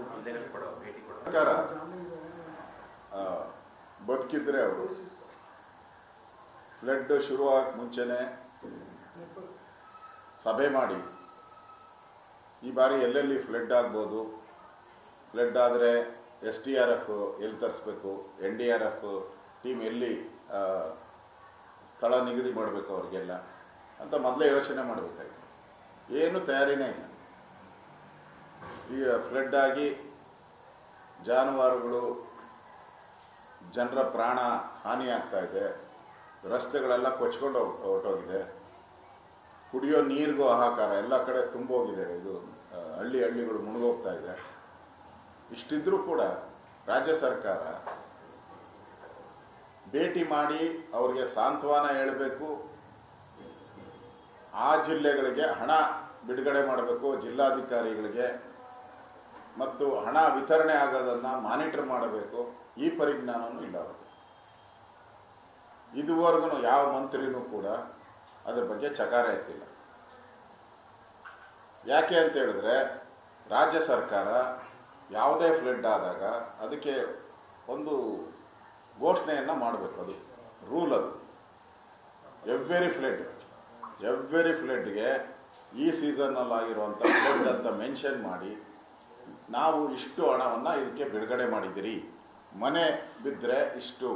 ಸರ್ಕಾರ ಬದುಕಿದ್ರೆ ಅವರು ಫ್ಲಡ್ ಶುರುವಾಗಕ್ಕೆ ಮುಂಚೆನೆ ಸಭೆ ಮಾಡಿ ಈ ಬಾರಿ ಎಲ್ಲೆಲ್ಲಿ ಫ್ಲಡ್ ಆಗ್ಬೋದು, ಫ್ಲಡ್ ಆದರೆ SDRF ಎಲ್ಲಿ ತರಿಸ್ಬೇಕು, NDRF ಟೀಮ್ ಎಲ್ಲಿ ಸ್ಥಳ ನಿಗದಿ ಮಾಡಬೇಕು ಅವ್ರಿಗೆಲ್ಲ ಅಂತ ಮೊದಲೇ ಯೋಚನೆ ಮಾಡಬೇಕಾಗಿತ್ತು. ಏನು ತಯಾರಿನೇ ಇಲ್ಲ. ಈಗ ಫ್ಲಡ್ ಆಗಿ ಜಾನುವಾರುಗಳು, ಜನರ ಪ್ರಾಣ ಹಾನಿ ಆಗ್ತಾ ಇದೆ, ರಸ್ತೆಗಳೆಲ್ಲ ಕೊಚ್ಕೊಂಡು ಹೊರಟೋಗಿದೆ, ಕುಡಿಯೋ ನೀರಿಗೂ ಹಾಹಾಕಾರ, ಎಲ್ಲ ಕಡೆ ತುಂಬೋಗಿದೆ, ಇದು ಹಳ್ಳಿಗಳು ಮುಳುಗೋಗ್ತಾ ಇದೆ. ಇಷ್ಟಿದ್ರೂ ಕೂಡ ರಾಜ್ಯ ಸರ್ಕಾರ ಭೇಟಿ ಮಾಡಿ ಅವ್ರಿಗೆ ಸಾಂತ್ವನ ಹೇಳಬೇಕು, ಆ ಜಿಲ್ಲೆಗಳಿಗೆ ಹಣ ಬಿಡುಗಡೆ ಮಾಡಬೇಕು, ಜಿಲ್ಲಾಧಿಕಾರಿಗಳಿಗೆ, ಮತ್ತು ಹಣ ವಿತರಣೆ ಆಗೋದನ್ನು ಮಾನಿಟರ್ ಮಾಡಬೇಕು. ಈ ಪರಿಜ್ಞಾನವೂ ಇಲ್ಲ ಅವರು. ಇದುವರೆಗೂ ಯಾವ ಮಂತ್ರಿನೂ ಕೂಡ ಅದ್ರ ಬಗ್ಗೆ ಚಕಾರ ಎತ್ತಿಲ್ಲ. ಯಾಕೆ ಅಂತ ಹೇಳಿದ್ರೆ, ರಾಜ್ಯ ಸರ್ಕಾರ ಯಾವುದೇ ಫ್ಲಡ್ ಆದಾಗ ಅದಕ್ಕೆ ಒಂದು ಘೋಷಣೆಯನ್ನು ಮಾಡಬೇಕು. ಅದು ರೂಲ್. ಅದು ಎವ್ರಿ ಫ್ಲಡ್ಗೆ ಈ ಸೀಸನ್ನಲ್ಲಿ ಆಗಿರುವಂಥ ಫ್ಲಡ್ ಅಂತ ಮೆನ್ಷನ್ ಮಾಡಿ, ನಾವು ಇಷ್ಟು ಹಣವನ್ನು ಇದಕ್ಕೆ ಬಿಡುಗಡೆ ಮಾಡಿದಿರಿ, ಮನೆ ಬಿದ್ದರೆ ಇಷ್ಟು,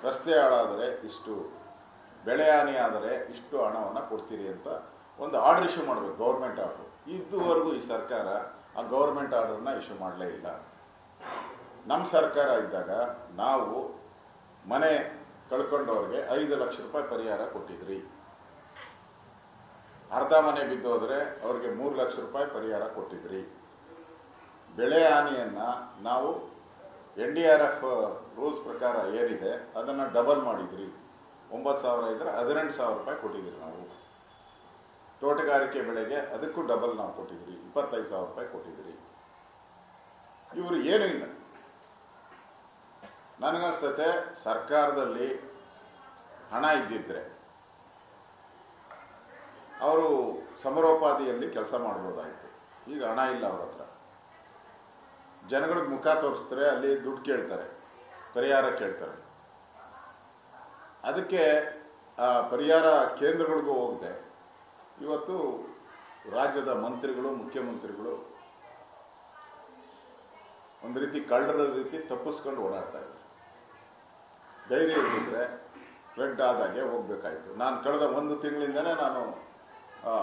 ರಸ್ತೆ ಹಾಳಾದರೆ ಇಷ್ಟು, ಬೆಳೆ ಹಾನಿ ಆದರೆ ಇಷ್ಟು ಹಣವನ್ನು ಕೊಡ್ತೀರಿ ಅಂತ ಒಂದು ಆರ್ಡರ್ ಇಶ್ಯೂ ಮಾಡಬೇಕು, ಗೌರ್ಮೆಂಟ್ ಆರ್ಡರ್. ಇದುವರೆಗೂ ಈ ಸರ್ಕಾರ ಆ ಗೌರ್ಮೆಂಟ್ ಆರ್ಡರ್ನ ಇಶ್ಯೂ ಮಾಡಲೇ ಇಲ್ಲ. ನಮ್ಮ ಸರ್ಕಾರ ಇದ್ದಾಗ ನಾವು ಮನೆ ಕಳ್ಕೊಂಡವ್ರಿಗೆ 5 ಲಕ್ಷ ರೂಪಾಯಿ ಪರಿಹಾರ ಕೊಟ್ಟಿದ್ರಿ. ಅರ್ಧ ಮನೆ ಬಿದ್ದೋದ್ರೆ ಅವ್ರಿಗೆ 3 ಲಕ್ಷ ರೂಪಾಯಿ ಪರಿಹಾರ ಕೊಟ್ಟಿದ್ರಿ. ಬೆಳೆ ಹಾನಿಯನ್ನು ನಾವು NDRF ರೂಲ್ಸ್ ಪ್ರಕಾರ ಏನಿದೆ ಅದನ್ನು ಡಬಲ್ ಮಾಡಿದ್ರಿ. 9,000 ಇದ್ರೆ 18,000 ರೂಪಾಯಿ ಕೊಟ್ಟಿದ್ರಿ ನಾವು. ತೋಟಗಾರಿಕೆ ಬೆಳೆಗೆ ಅದಕ್ಕೂ ಡಬಲ್ ನಾವು ಕೊಟ್ಟಿದ್ರಿ, 25,000 ರೂಪಾಯಿ ಕೊಟ್ಟಿದ್ರಿ. ಇವರು ಏನೂ ಇಲ್ಲ. ನನಗನ್ಸ್ತತೆ ಸರ್ಕಾರದಲ್ಲಿ ಹಣ ಇದ್ದಿದ್ರೆ ಅವರು ಸಮರೋಪಾದಿಯಲ್ಲಿ ಕೆಲಸ ಮಾಡ್ಬೋದಾಯಿತು. ಈಗ ಹಣ ಇಲ್ಲ ಅವ್ರ ಹತ್ರ. ಜನಗಳಿಗೆ ಮುಖ ತೋರಿಸ್ತಾರೆ, ಅಲ್ಲಿ ದುಡ್ಡು ಕೇಳ್ತಾರೆ, ಪರಿಹಾರ ಕೇಳ್ತಾರೆ. ಅದಕ್ಕೆ ಆ ಪರಿಹಾರ ಕೇಂದ್ರಗಳಿಗೂ ಹೋಗಿದೆ. ಇವತ್ತು ರಾಜ್ಯದ ಮಂತ್ರಿಗಳು, ಮುಖ್ಯಮಂತ್ರಿಗಳು ಒಂದು ರೀತಿ ಕಳ್ಳರ ರೀತಿ ತಪ್ಪಿಸ್ಕೊಂಡು ಓಡಾಡ್ತಾ ಇದ್ದಾರೆ. ಧೈರ್ಯ ಇದ್ದಿದ್ರೆ ಫ್ಲಡ್ ಆದಾಗೆ ಹೋಗ್ಬೇಕಾಯ್ತು. ನಾನು ಕಳೆದ 1 ತಿಂಗಳಿಂದನೇ ನಾನು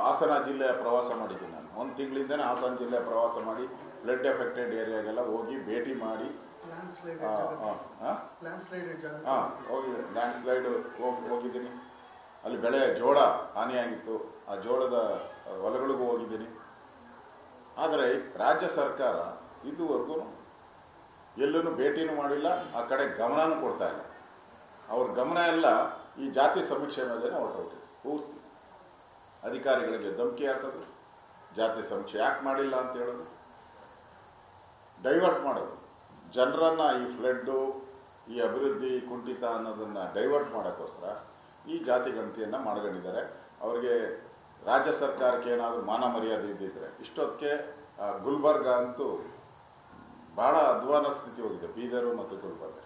ಹಾಸನ ಜಿಲ್ಲೆಯ ಪ್ರವಾಸ ಮಾಡಿದ್ದೀನಿ. ನಾನು 1 ತಿಂಗಳಿಂದನೇ ಹಾಸನ ಜಿಲ್ಲೆಯ ಪ್ರವಾಸ ಮಾಡಿ ಫ್ಲಡ್ ಎಫೆಕ್ಟೆಡ್ ಏರಿಯಾಗೆಲ್ಲ ಹೋಗಿ ಭೇಟಿ ಮಾಡಿ ಹೋಗಿದೆ. ಲ್ಯಾಂಡ್ ಸ್ಲೈಡ್ ಹೋಗಿದ್ದೀನಿ. ಅಲ್ಲಿ ಬೆಳೆ ಜೋಳ ಹಾನಿಯಾಗಿತ್ತು, ಆ ಜೋಳದ ಹೊಲಗಳಿಗೂ ಹೋಗಿದ್ದೀನಿ. ಆದರೆ ರಾಜ್ಯ ಸರ್ಕಾರ ಇದುವರೆಗೂ ಎಲ್ಲೂ ಭೇಟಿನೂ ಮಾಡಿಲ್ಲ, ಆ ಕಡೆ ಗಮನನೂ ಕೊಡ್ತಾ ಇಲ್ಲ. ಅವ್ರ ಗಮನ ಎಲ್ಲ ಈ ಜಾತಿ ಸಮೀಕ್ಷೆ ಮೇಲೆ ಹೊರಟೋಗಿದೆ ಪೂರ್ತಿ. ಅಧಿಕಾರಿಗಳಿಗೆ ಧಮಕಿ ಹಾಕೋದು, ಜಾತಿ ಸಮೀಕ್ಷೆ ಯಾಕೆ ಮಾಡಿಲ್ಲ ಅಂತ ಹೇಳೋದು, ಡೈವರ್ಟ್ ಮಾಡೋದು. ಜನರನ್ನು ಈ ಫ್ಲಡ್ಡು, ಈ ಅಭಿವೃದ್ಧಿ ಕುಂಠಿತ ಅನ್ನೋದನ್ನು ಡೈವರ್ಟ್ ಮಾಡೋಕ್ಕೋಸ್ಕರ ಈ ಜಾತಿ ಗಣತಿಯನ್ನು ಮಾಡ್ಕೊಂಡಿದ್ದಾರೆ. ಅವರಿಗೆ ರಾಜ್ಯ ಸರ್ಕಾರಕ್ಕೆ ಏನಾದರೂ ಮಾನ ಮರ್ಯಾದೆ ಇದ್ದಿದ್ರೆ ಇಷ್ಟೊತ್ತಿಗೆ ಗುಲ್ಬರ್ಗ ಅಂತೂ ಬಹಳ ಅಧ್ವಾನ ಸ್ಥಿತಿ ಹೋಗಿದೆ, ಬೀದರು ಮತ್ತು ಗುಲ್ಬರ್ಗ.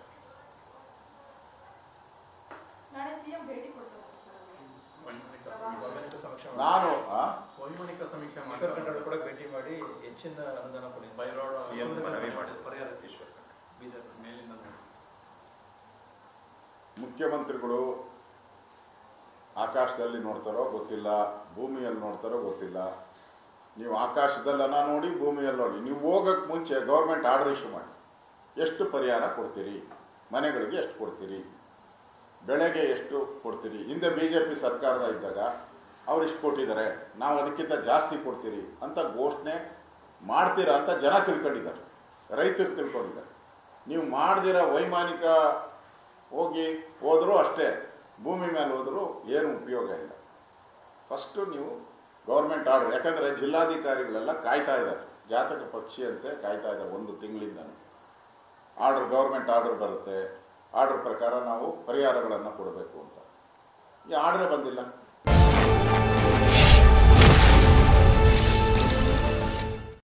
ನಾನು ವೈಮಾನಿಕ ಸಮೀಕ್ಷೆ ಕೂಡ ಭೇಟಿ ಮಾಡಿ ಹೆಚ್ಚಿನ ಅನುದಾನ ಮುಖ್ಯಮಂತ್ರಿಗಳು ಆಕಾಶದಲ್ಲಿ ನೋಡ್ತಾರೋ ಗೊತ್ತಿಲ್ಲ, ಭೂಮಿಯಲ್ಲಿ ನೋಡ್ತಾರೋ ಗೊತ್ತಿಲ್ಲ. ನೀವು ಆಕಾಶದಲ್ಲನ ನೋಡಿ, ಭೂಮಿಯಲ್ಲಿ ನೋಡಿ. ನೀವು ಹೋಗಕ್ಕೆ ಮುಂಚೆ ಗೌರ್ಮೆಂಟ್ ಆರ್ಡರ್ ಇಶ್ಯೂ ಮಾಡಿ, ಎಷ್ಟು ಪರಿಹಾರ ಕೊಡ್ತೀರಿ, ಮನೆಗಳಿಗೆ ಎಷ್ಟು ಕೊಡ್ತೀರಿ, ಬೆಳೆಗೆ ಎಷ್ಟು ಕೊಡ್ತೀರಿ. ಹಿಂದೆ BJP ಸರ್ಕಾರದ ಇದ್ದಾಗ ಅವ್ರು ಇಷ್ಟು ಕೊಟ್ಟಿದ್ದಾರೆ, ನಾವು ಅದಕ್ಕಿಂತ ಜಾಸ್ತಿ ಕೊಡ್ತೀರಿ ಅಂತ ಘೋಷಣೆ ಮಾಡ್ತೀರಾ ಅಂತ ಜನ ತಿಳ್ಕೊಂಡಿದ್ದಾರೆ, ರೈತರು ತಿಳ್ಕೊಂಡಿದ್ದಾರೆ. ನೀವು ಮಾಡ್ದಿರ ವೈಮಾನಿಕ ಹೋದರೂ ಅಷ್ಟೇ, ಭೂಮಿ ಮೇಲೆ ಹೋದರೂ ಏನು ಉಪಯೋಗ ಇಲ್ಲ. ಫಸ್ಟು ನೀವು ಗೌರ್ಮೆಂಟ್ ಆರ್ಡರ್, ಯಾಕಂದರೆ ಜಿಲ್ಲಾಧಿಕಾರಿಗಳೆಲ್ಲ ಕಾಯ್ತಾ ಇದ್ದಾರೆ, ಜಾತಕ ಪಕ್ಷಿಯಂತೆ ಕಾಯ್ತಾ ಇದ್ದಾರೆ 1 ತಿಂಗಳಿಂದ. ಆರ್ಡರ್, ಗೌರ್ಮೆಂಟ್ ಆರ್ಡರ್ ಬರುತ್ತೆ, ಆರ್ಡರ್ ಪ್ರಕಾರ ನಾವು ಪರಿಹಾರಗಳನ್ನು ಕೊಡಬೇಕು ಅಂತ. ಈ ಆರ್ಡ್ರೇ ಬಂದಿಲ್ಲ.